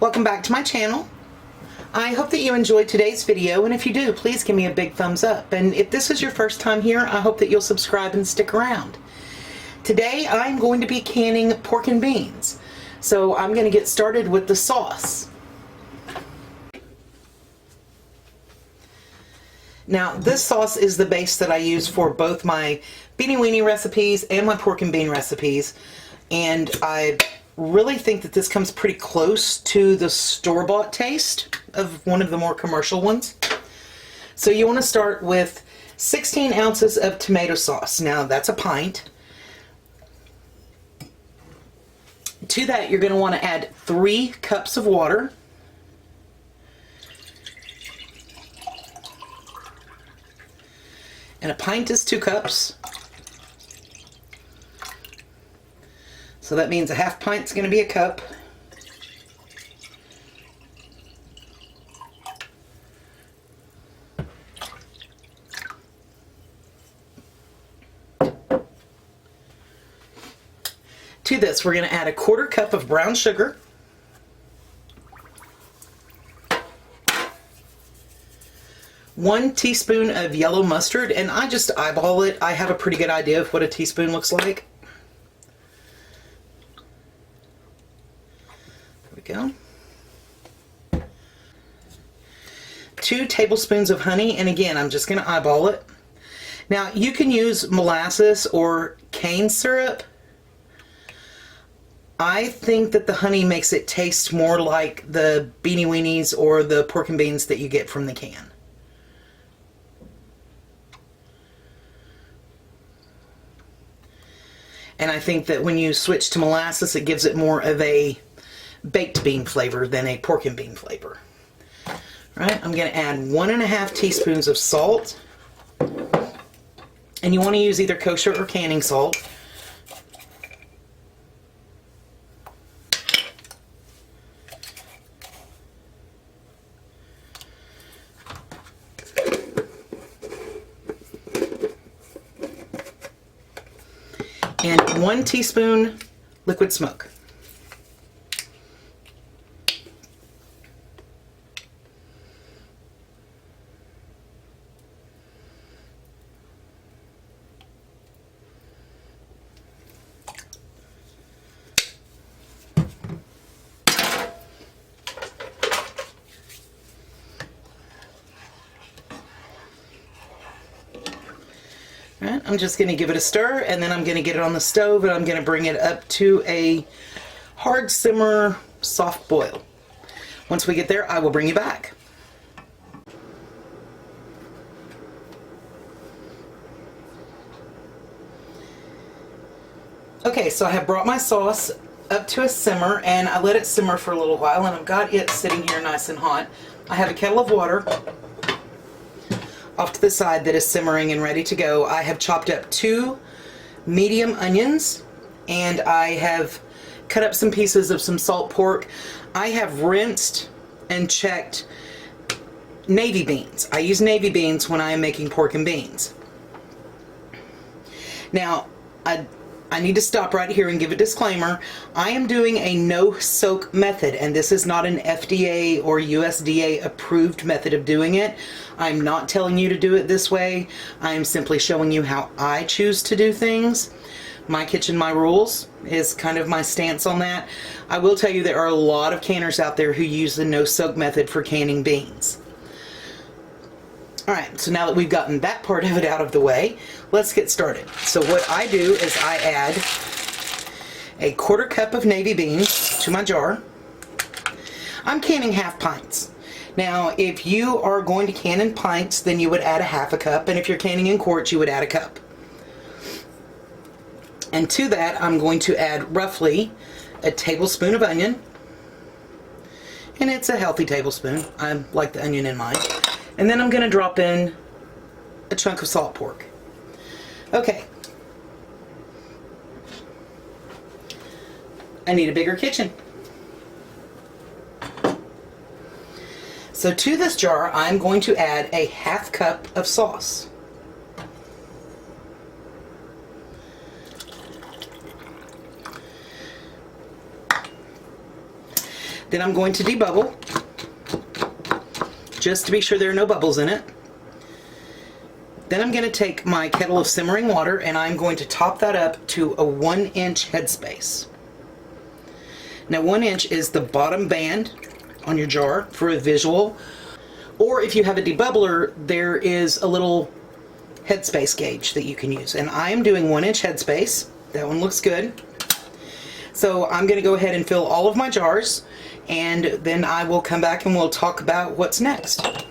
Welcome back to my channel. I hope that you enjoyed today's video, and if you do, please give me a big thumbs up. And if this is your first time here, I hope that you'll subscribe and stick around. Today I'm going to be canning pork and beans. So I'm going to get started with the sauce. Now this sauce is the base that I use for both my beanie weenie recipes and my pork and bean recipes. And I really think that this comes pretty close to the store-bought taste of one of the more commercial ones. So you want to start with 16 ounces of tomato sauce. Now that's a pint. To that you're going to want to add 3 cups of water. And a pint is 2 cups. So that means a half pint is going to be a cup. To this, we're going to add a 1/4 cup of brown sugar. One teaspoon of yellow mustard, and I just eyeball it. I have a pretty good idea of what a teaspoon looks like. Go. 2 tablespoons of honey, and again I'm just going to eyeball it. Now you can use molasses or cane syrup. I think that the honey makes it taste more like the beanie weenies or the pork and beans that you get from the can. And I think that when you switch to molasses, it gives it more of a baked bean flavor than a pork and bean flavor. All right, I'm going to add 1½ teaspoons of salt, and you want to use either kosher or canning salt. And 1 teaspoon liquid smoke. Right, I'm just going to give it a stir, and then I'm going to get it on the stove, and I'm going to bring it up to a hard simmer, soft boil. Once we get there, I will bring you back. Okay, so I have brought my sauce up to a simmer, and I let it simmer for a little while, and I've got it sitting here nice and hot. I have a kettle of water off to the side that is simmering and ready to go. I have chopped up 2 medium onions, and I have cut up some pieces of some salt pork. I have rinsed and checked navy beans. I use navy beans when I am making pork and beans. Now, I need to stop right here and give a disclaimer. I am doing a no-soak method, and this is not an FDA or USDA approved method of doing it. I'm not telling you to do it this way. I am simply showing you how I choose to do things. My kitchen, my rules is kind of my stance on that. I will tell you there are a lot of canners out there who use the no-soak method for canning beans. Alright, so now that we've gotten that part of it out of the way, let's get started. So what I do is I add a 1/4 cup of navy beans to my jar. I'm canning half pints. Now, if you are going to can in pints, then you would add a half a cup, and if you're canning in quarts, you would add a cup. And to that, I'm going to add roughly a tablespoon of onion, and it's a healthy tablespoon. I like the onion in mine. And then I'm going to drop in a chunk of salt pork. Okay. I need a bigger kitchen. So to this jar, I'm going to add a half cup of sauce. Then I'm going to debubble, just to be sure there are no bubbles in it. Then I'm going to take my kettle of simmering water and I'm going to top that up to a 1-inch headspace. Now 1 inch is the bottom band on your jar for a visual, or if you have a debubbler, there is a little headspace gauge that you can use. And I am doing 1-inch headspace. That one looks good. So I'm going to go ahead and fill all of my jars, and then I will come back and we'll talk about what's next.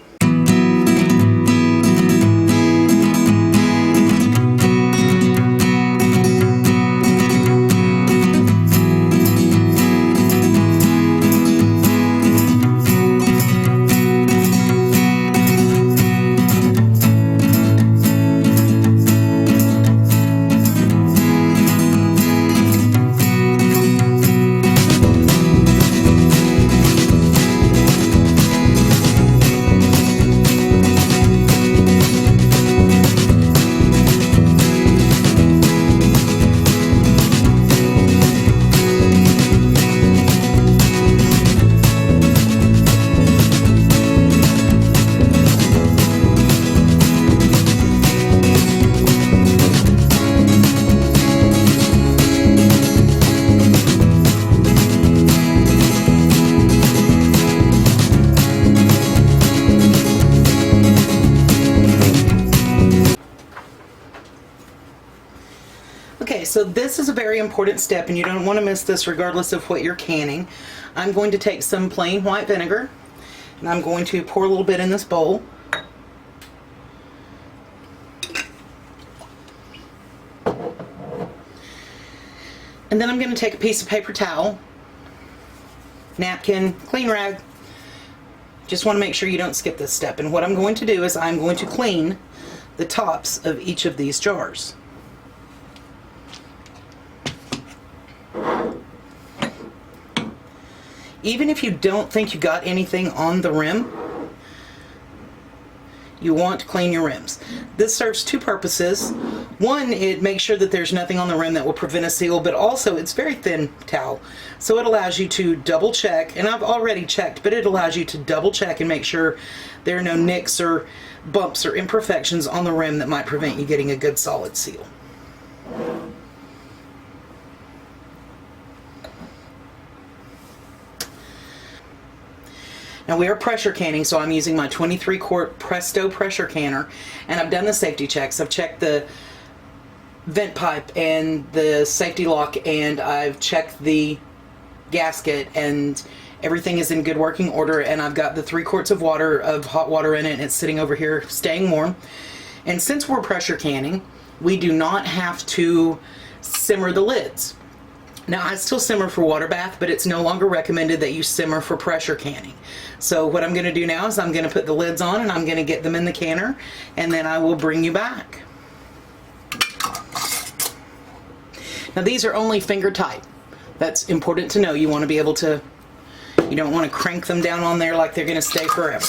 Okay, so this is a very important step and you don't want to miss this regardless of what you're canning. I'm going to take some plain white vinegar and I'm going to pour a little bit in this bowl. And then I'm going to take a piece of paper towel, napkin, clean rag. Just want to make sure you don't skip this step. And what I'm going to do is I'm going to clean the tops of each of these jars. Even if you don't think you got anything on the rim, you want to clean your rims. This serves two purposes. One, it makes sure that there's nothing on the rim that will prevent a seal, but also it's very thin towel. So it allows you to double check, and I've already checked, but it allows you to double check and make sure there are no nicks or bumps or imperfections on the rim that might prevent you getting a good solid seal. Now we are pressure canning, so I'm using my 23 quart Presto pressure canner, and I've done the safety checks. I've checked the vent pipe and the safety lock, and I've checked the gasket, and everything is in good working order, and I've got the 3 quarts of water, of hot water in it, and it's sitting over here staying warm. And since we're pressure canning, we do not have to simmer the lids. Now I still simmer for water bath, but it's no longer recommended that you simmer for pressure canning. So what I'm going to do now is I'm going to put the lids on and I'm going to get them in the canner, and then I will bring you back. Now these are only finger tight. That's important to know. You want to be able to, you don't want to crank them down on there like they're going to stay forever.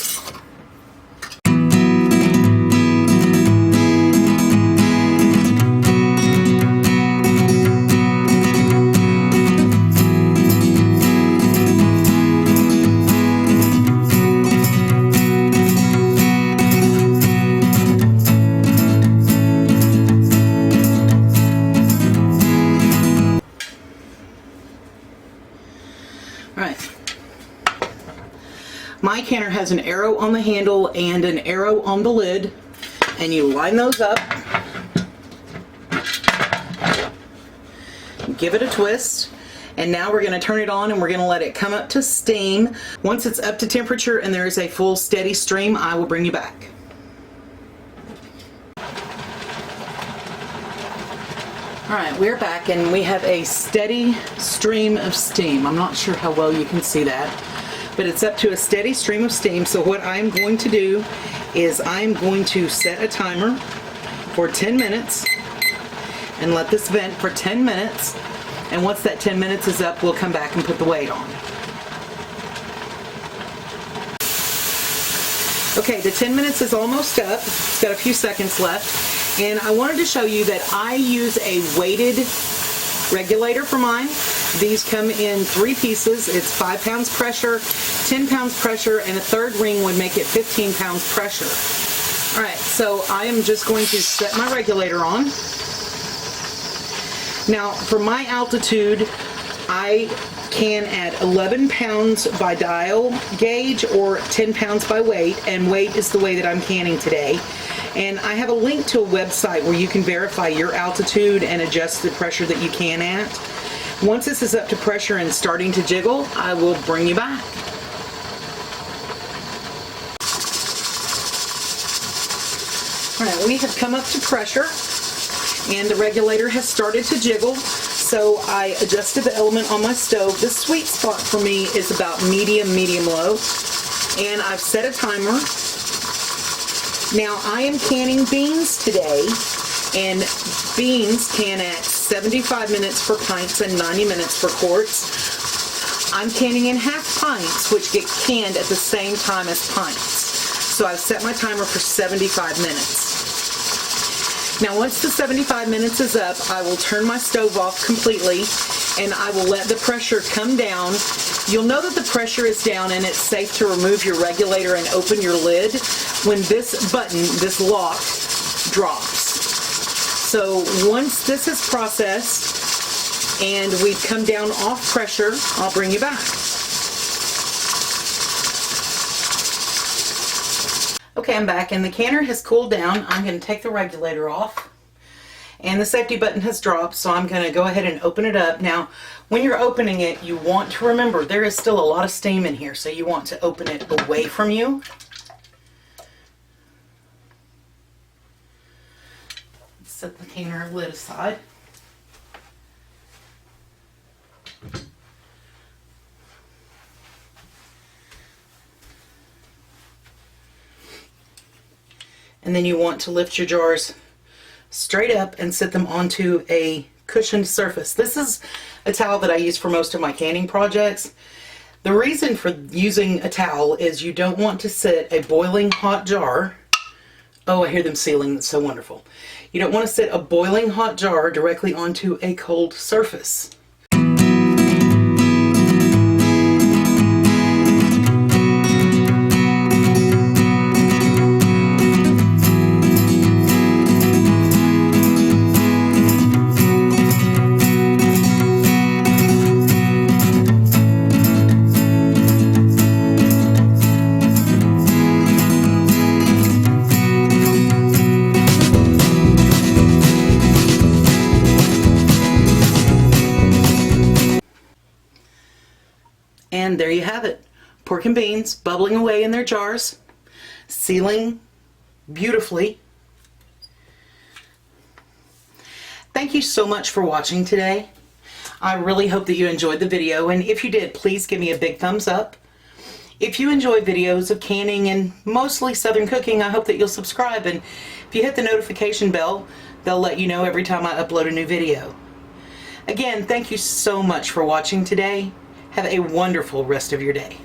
My canner has an arrow on the handle and an arrow on the lid, and you line those up, give it a twist, and now we're going to turn it on and we're going to let it come up to steam. Once it's up to temperature and there is a full steady stream, I will bring you back. Alright, we're back and we have a steady stream of steam. I'm not sure how well you can see that, but it's up to a steady stream of steam. So what I'm going to do is I'm going to set a timer for 10 minutes and let this vent for 10 minutes. And once that 10 minutes is up, we'll come back and put the weight on. Okay, the 10 minutes is almost up. It's got a few seconds left. And I wanted to show you that I use a weighted regulator for mine. These come in 3 pieces. It's 5 pounds pressure, 10 pounds pressure, and a third ring would make it 15 pounds pressure. All right, so I am just going to set my regulator on. Now, for my altitude, I can add 11 pounds by dial gauge or 10 pounds by weight, and weight is the way that I'm canning today. And I have a link to a website where you can verify your altitude and adjust the pressure that you can at. Once this is up to pressure and starting to jiggle, I will bring you back. All right, we have come up to pressure and the regulator has started to jiggle. So I adjusted the element on my stove. The sweet spot for me is about medium, medium-low. And I've set a timer. Now I am canning beans today, and beans can at 75 minutes for pints and 90 minutes for quarts. I'm canning in half pints, which get canned at the same time as pints. So I've set my timer for 75 minutes. Now once the 75 minutes is up, I will turn my stove off completely and I will let the pressure come down. You'll know that the pressure is down and it's safe to remove your regulator and open your lid when this button, this lock, drops. So once this is processed and we've come down off pressure, I'll bring you back. Okay, I'm back and the canner has cooled down. I'm going to take the regulator off and the safety button has dropped, so I'm going to go ahead and open it up. Now, when you're opening it, you want to remember there is still a lot of steam in here, so you want to open it away from you. Set the canner lid aside. And then you want to lift your jars straight up and set them onto a cushioned surface. This is a towel that I use for most of my canning projects. The reason for using a towel is you don't want to set a boiling hot jar. Oh, I hear them sealing. That's so wonderful. You don't want to set a boiling hot jar directly onto a cold surface. And there you have it. Pork and beans bubbling away in their jars, sealing beautifully. Thank you so much for watching today. I really hope that you enjoyed the video, and if you did, please give me a big thumbs up. If you enjoy videos of canning and mostly Southern cooking, I hope that you'll subscribe, and if you hit the notification bell, they'll let you know every time I upload a new video. Again, thank you so much for watching today. Have a wonderful rest of your day.